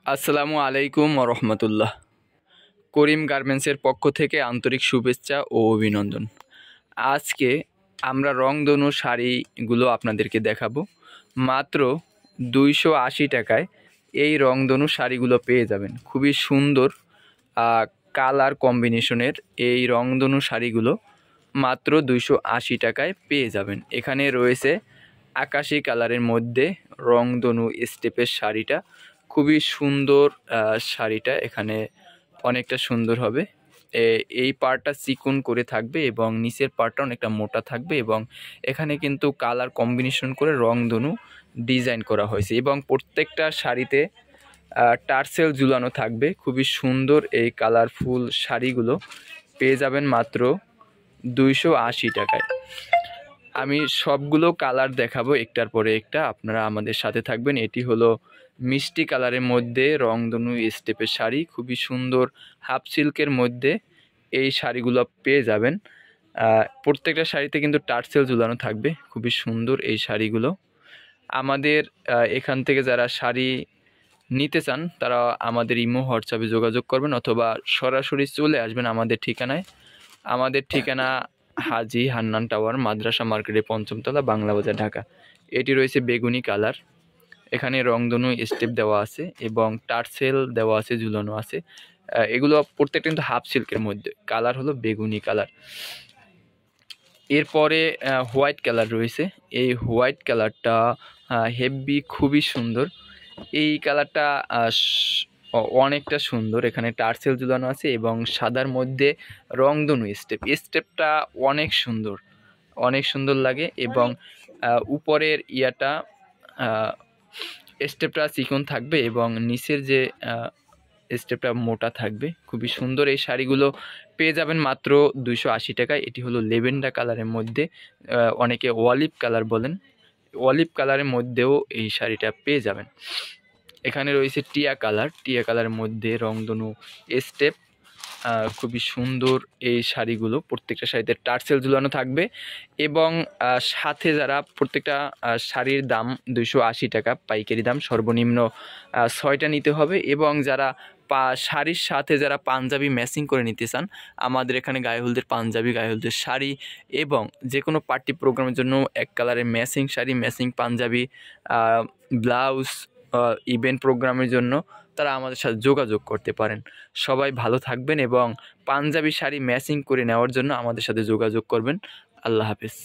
আসসালামু আলাইকুম রহমতুল্লাহ। করিম গার্মেন্টসের পক্ষ থেকে আন্তরিক শুভেচ্ছা ও অভিনন্দন। আজকে আমরা রংধনু শাড়িগুলো আপনাদেরকে দেখাবো। মাত্র 280 টাকায় এই রংধনু শাড়িগুলো পেয়ে যাবেন। খুবই সুন্দর কালার কম্বিনেশনের এই রংধনু শাড়িগুলো মাত্র 280 টাকায় পেয়ে যাবেন। এখানে রয়েছে আকাশি কালারের মধ্যে রংধনু স্টেপের শাড়িটা, খুবই সুন্দর শাড়িটা। এখানে অনেকটা সুন্দর হবে। এই পার্টটা চিকন করে থাকবে এবং নিচের পার্টটা অনেকটা মোটা থাকবে এবং এখানে কিন্তু কালার কম্বিনেশন করে রংধনু ডিজাইন করা হয়েছে এবং প্রত্যেকটা শাড়িতে টার্সেল ঝুলানো থাকবে। খুবই সুন্দর এই কালারফুল শাড়িগুলো পেয়ে যাবেন মাত্র 280 টাকায়। আমি সবগুলো কালার দেখাবো একটার পরে একটা, আপনারা আমাদের সাথে থাকবেন। এটি হলো মিষ্টি কালারের মধ্যে রংধনু স্টেপের শাড়ি, খুবই সুন্দর হাফ সিল্কের মধ্যে এই শাড়িগুলো পেয়ে যাবেন। প্রত্যেকটা শাড়িতে কিন্তু টার্সেল ঝুলানো থাকবে। খুবই সুন্দর এই শাড়িগুলো। আমাদের এখান থেকে যারা শাড়ি নিতে চান তারা আমাদের ইমো হোয়াটসঅ্যাপে যোগাযোগ করবেন অথবা সরাসরি চলে আসবেন আমাদের ঠিকানায়। আমাদের ঠিকানা হাজি হান্নান টাওয়ার, মাদ্রাসা মার্কেটের ৫ম তলা, বাংলা বাজার, ঢাকা। এটি রয়েছে বেগুনি কালার। এখানে রংধনু স্টেপ দেওয়া আছে এবং টার্সেল দেওয়া আছে, ঝুলানো আছে। এগুলো প্রত্যেকটা কিন্তু হাফ সিল্কের মধ্যে। কালার হলো বেগুনি কালার। এরপরে হোয়াইট কালার রয়েছে। এই হোয়াইট কালারটা হেভি, খুবই সুন্দর। এই কালারটা অনেকটা সুন্দর। এখানে টার্সেল ঝুলানো আছে এবং সাদার মধ্যে রংধনু স্টেপটা অনেক সুন্দর, অনেক সুন্দর লাগে এবং উপরের ইয়াটা স্টেপটা চিকন থাকবে এবং নিচের যে স্টেপটা মোটা থাকবে। খুবই সুন্দর এই শাড়িগুলো পেয়ে যাবেন মাত্র 280 টাকায়। এটি হলো লেভেন্ডার কালারের মধ্যে, অনেকে অলিভ কালার বলেন, অলিভ কালারের মধ্যেও এই শাড়িটা পেয়ে যাবেন। এখানে রয়েছে টিয়া কালারের মধ্যে রংধনু স্টেপ। খুবই সুন্দর এই শাড়িগুলো। প্রত্যেকটা শাড়িতে টার্সেল ঝুলানো থাকবে এবং সাথে যারা প্রত্যেকটা শাড়ির দাম 280 টাকা পাইকারি দাম, সর্বনিম্ন 6টা নিতে হবে। এবং যারা শাড়ির সাথে যারা পাঞ্জাবি ম্যাচিং করে নিতে চান, আমাদের এখানে গায়ে হলুদের পাঞ্জাবি, গায়ে হলুদের শাড়ি এবং যে কোনো পার্টি প্রোগ্রামের জন্য এক কালারের matching sari, matching Punjabi, blouse, event প্রোগ্রামের জন্য তারা আমাদের সাথে যোগাযোগ করতে পারেন। সবাই ভালো থাকবেন এবং পাঞ্জাবি শাড়ি ম্যাচিং করে নেওয়ার জন্য আমাদের সাথে যোগাযোগ করবেন। আল্লাহ হাফেজ।